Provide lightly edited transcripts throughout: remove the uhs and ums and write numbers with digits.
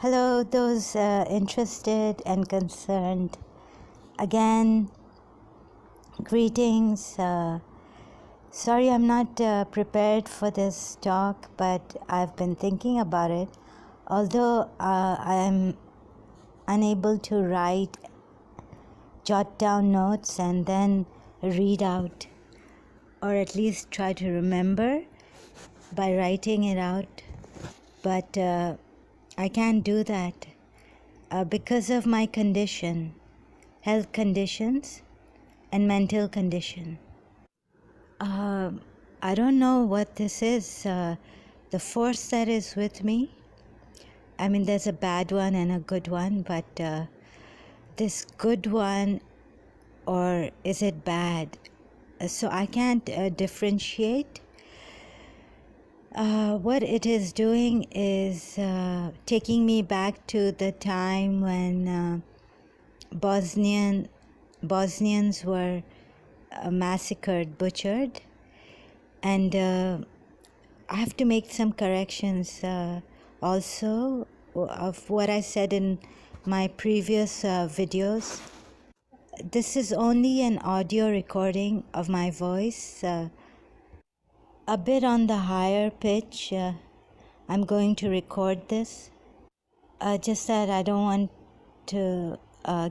Hello, those interested and concerned. Again, greetings. Sorry, I'm not prepared for this talk, but I've been thinking about it. Although I'm unable to jot down notes and then read out, or at least try to remember by writing it out. But I can't do that because of my condition, health conditions, and mental condition. I don't know what this is. The force that is with me. I mean, there's a bad one and a good one, but this good one, or is it bad? So I can't differentiate. What it is doing is taking me back to the time when Bosnians were massacred, butchered, and I have to make some corrections also of what I said in my previous videos. This is only an audio recording of my voice, a bit on the higher pitch. I'm going to record this. Just that I don't want to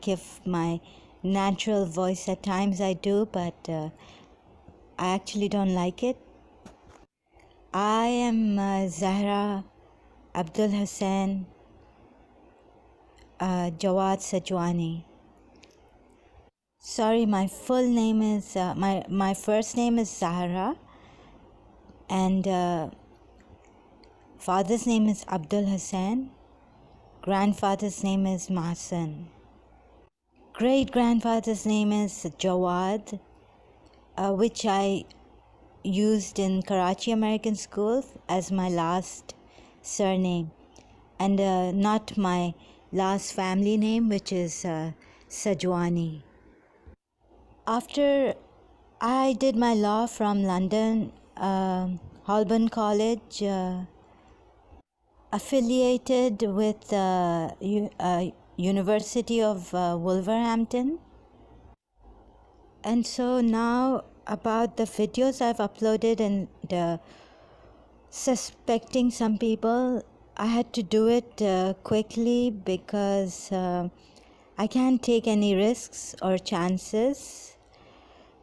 give my natural voice. At times I do, but I actually don't like it. I am Zahra Abdul Hussain Jawad Sajwani. Sorry, my full name is, my first name is Zahra, and father's name is Abdul Hussain. Grandfather's name is Mahsan. Great-grandfather's name is Jawad, which I used in Karachi American School as my last surname, and not my last family name, which is Sajwani. After I did my law from London, Holborn College, affiliated with University of Wolverhampton. And so now about the videos I've uploaded and suspecting some people, I had to do it quickly because I can't take any risks or chances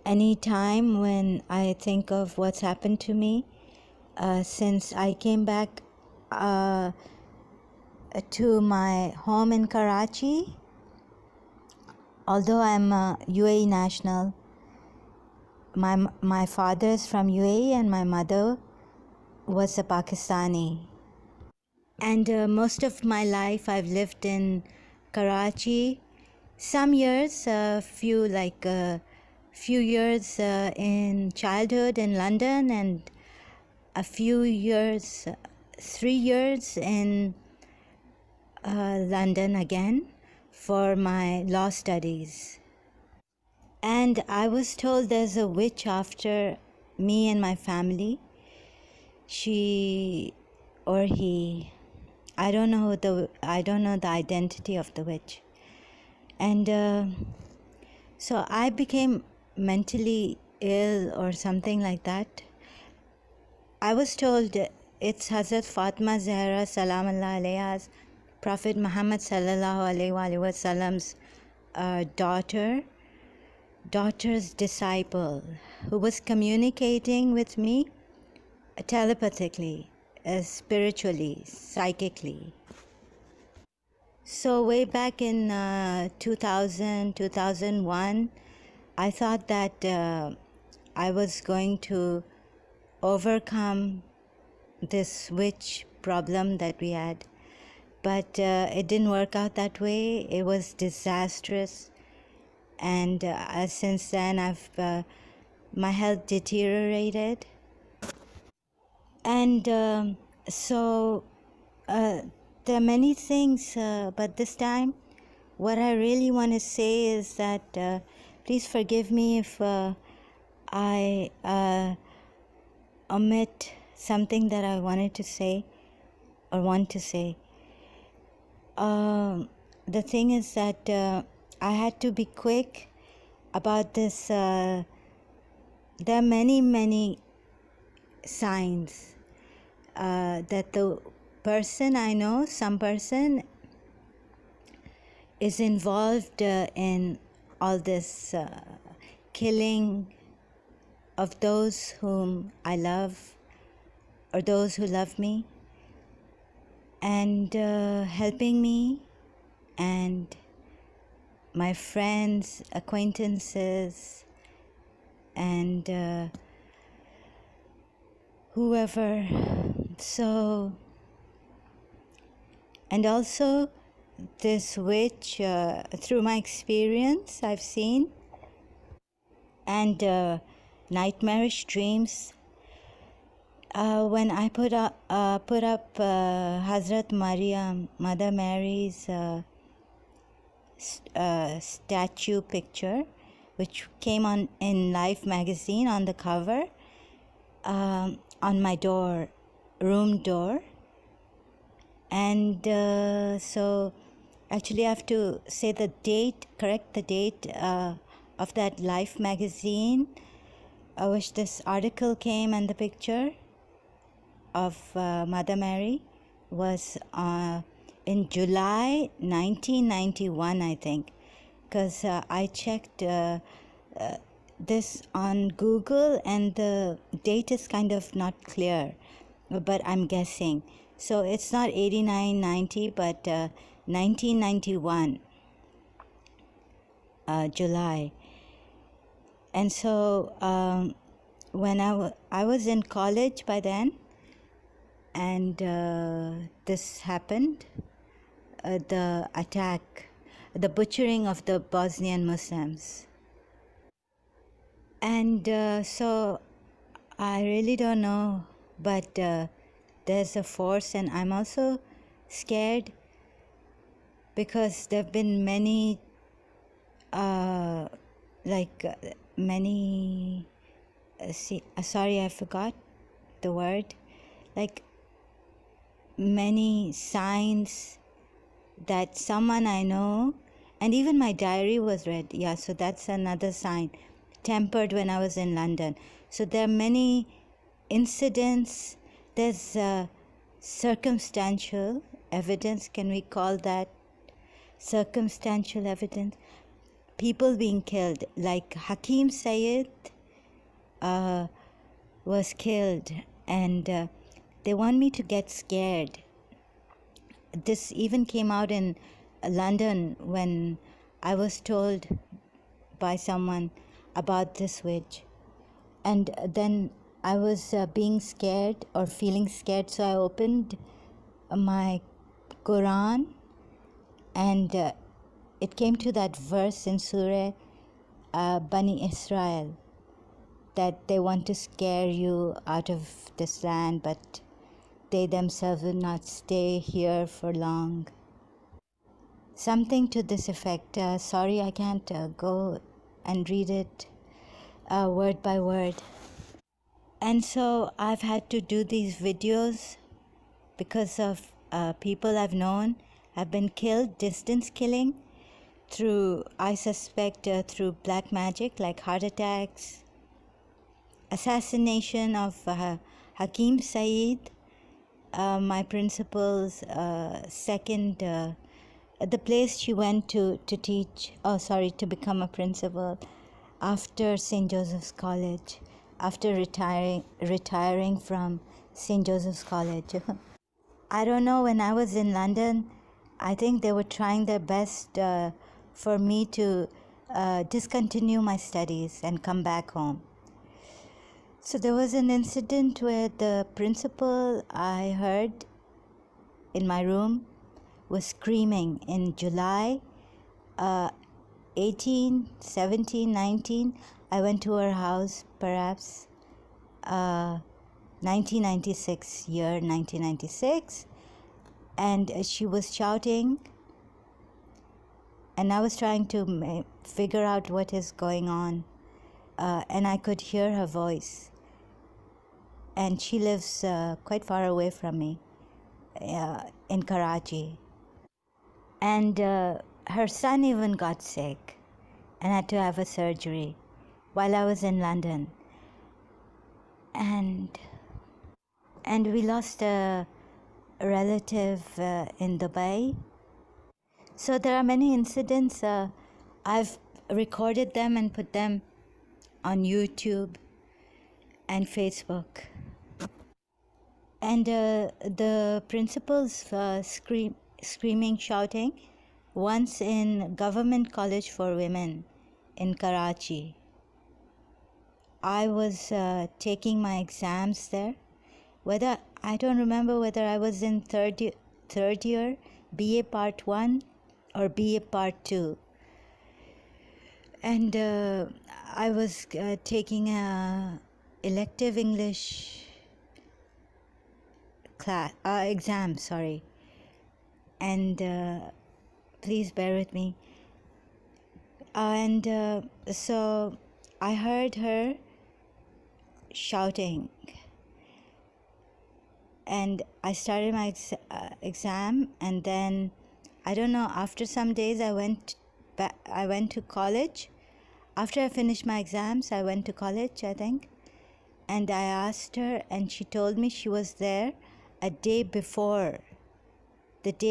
any time when I think of what's happened to me since I came back to my home in Karachi. Although I'm a UAE national, my father is from UAE and my mother was a Pakistani. And most of my life I've lived in Karachi. Some years, few years in childhood in London, and a few years, 3 years in London again for my law studies. And I was told there's a witch after me and my family. She or he, I don't know the identity of the witch. And so I became mentally ill or something like that. I was told it's Hazrat Fatima Zahra Salam Allah Alayha's, Prophet Muhammad Sallallahu Alaihi Wasallam's daughter's disciple, who was communicating with me telepathically, spiritually, psychically. So way back in 2001, I thought that I was going to overcome this witch problem that we had. But it didn't work out that way. It was disastrous. And since then, my health deteriorated. And so there are many things, but this time, what I really want to say is that please forgive me if I omit something that I wanted to say or want to say. The thing is that I had to be quick about this. There are many signs that the person I know, some person, is involved in all this killing of those whom I love or those who love me, and helping me and my friends, acquaintances, and whoever. So, and also this witch, through my experience, I've seen, and nightmarish dreams. When I put up Hazrat Maryam, Mother Mary's statue picture, which came on in Life magazine on the cover, on my door, room door. And so actually I have to say the date, correct the date of that Life magazine, which this article came, and the picture of Mother Mary was in July 1991, I think, because I checked this on Google and the date is kind of not clear, but I'm guessing. So it's not 89, 90, but 1991, July. And so when I was in college by then, and this happened, the attack, the butchering of the Bosnian Muslims. And so I really don't know, but there's a force, and I'm also scared because there have been many, sorry, I forgot the word, like many signs that someone I know, and even my diary was read. Yeah, so that's another sign. Tempered when I was in London. So there are many incidents. There's circumstantial evidence. Can we call that circumstantial evidence? People being killed, like Hakim Sayed was killed, and they want me to get scared. This even came out in London when I was told by someone about this witch. And then I was being scared or feeling scared, so I opened my Quran, and it came to that verse in Surah Bani Israel, that they want to scare you out of this land, but they themselves will not stay here for long. Something to this effect. Sorry, I can't go and read it word by word. And so I've had to do these videos because of people I've known have been killed, distance killing, through, I suspect, through black magic, like heart attacks, assassination of Hakim Saeed, my principal's second, the place she went to teach, to become a principal after St. Joseph's College, after retiring from St. Joseph's College. I don't know, when I was in London, I think they were trying their best for me to discontinue my studies and come back home. So there was an incident where the principal, I heard in my room, was screaming in July 18, 17, 19. I went to her house, perhaps 1996, year 1996, and she was shouting, and I was trying to figure out what is going on, and I could hear her voice. And she lives quite far away from me, in Karachi. And her son even got sick and had to have a surgery while I was in London. And we lost a relative in Dubai. So there are many incidents. I've recorded them and put them on YouTube and Facebook. And the principals screaming, shouting, once in Government College for Women in Karachi. I was taking my exams there. I don't remember whether I was in third year, BA Part 1 or BA Part 2. And I was taking a elective English exam, sorry. And please bear with me. And so I heard her shouting, and I started my exam, and then I don't know, after some days I went to college. After I finished my exams, I went to college, I think, and I asked her, and she told me she was there the day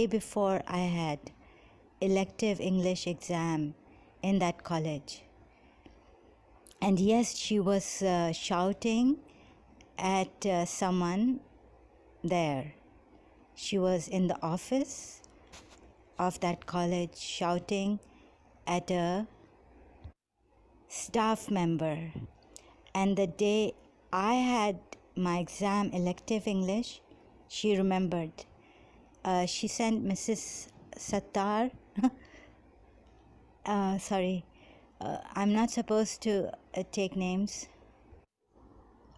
before I had elective English exam in that college. And yes, she was shouting at someone there. She was in the office of that college shouting at a staff member. And the day I had my exam, elective English, she remembered. She sent Mrs. Sattar, sorry, I'm not supposed to take names.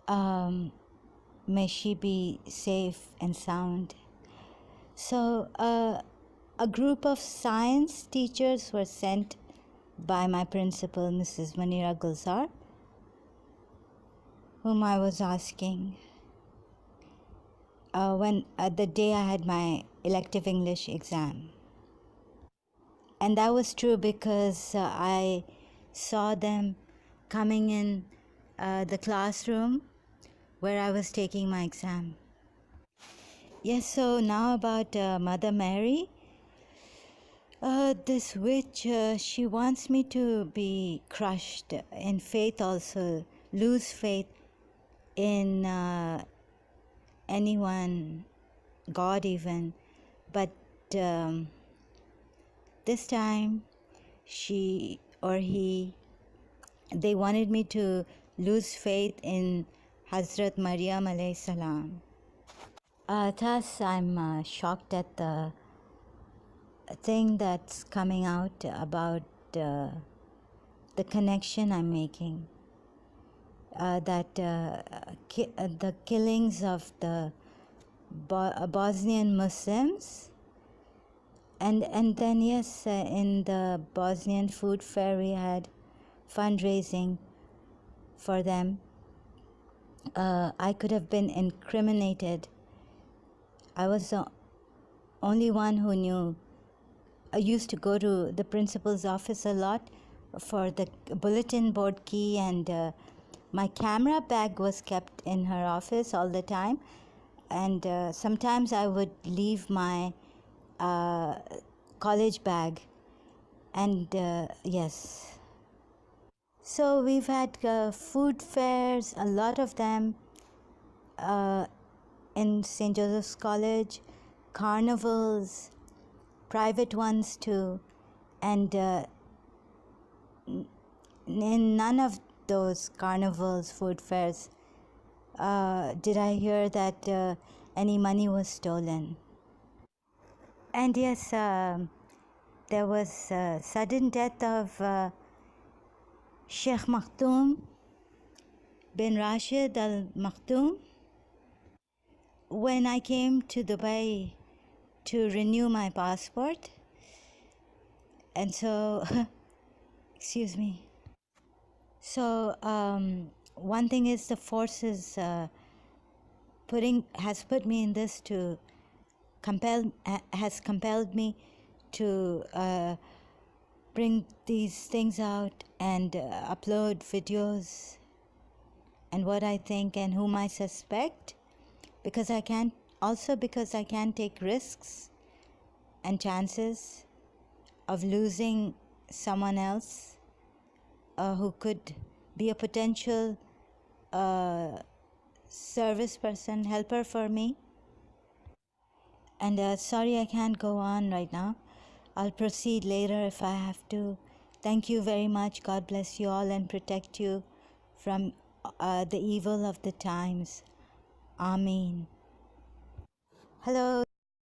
May she be safe and sound. So a group of science teachers were sent by my principal, Mrs. Manira Gulzar, whom I was asking when the day I had my elective English exam. And that was true because I saw them coming in the classroom where I was taking my exam. Yes, so now about Mother Mary. This witch, she wants me to be crushed in faith also, lose faith in anyone, God even. But this time, she or he, they wanted me to lose faith in Hazrat Maryam alayhi salam. Thus, I'm shocked at the thing that's coming out about the connection I'm making. That the killings of the Bosnian Muslims, and then yes, in the Bosnian food fair we had fundraising for them. I could have been incriminated. I was the only one who knew. I used to go to the principal's office a lot for the bulletin board key, and my camera bag was kept in her office all the time. And sometimes I would leave my college bag. And yes. So we've had food fairs, a lot of them in St. Joseph's College, carnivals, private ones too, and in none of those carnivals, food fairs, did I hear that any money was stolen. And yes, there was sudden death of Sheikh Maktoum bin Rashid Al Maktoum. When I came to Dubai to renew my passport, and so excuse me. So one thing is the forces has put me in this has compelled me to bring these things out and upload videos and what I think and whom I suspect, because I can't take risks and chances of losing someone else who could be a potential service person, helper for me. And sorry, I can't go on right now. I'll proceed later if I have to. Thank you very much. God bless you all and protect you from the evil of the times. Amen. Hello.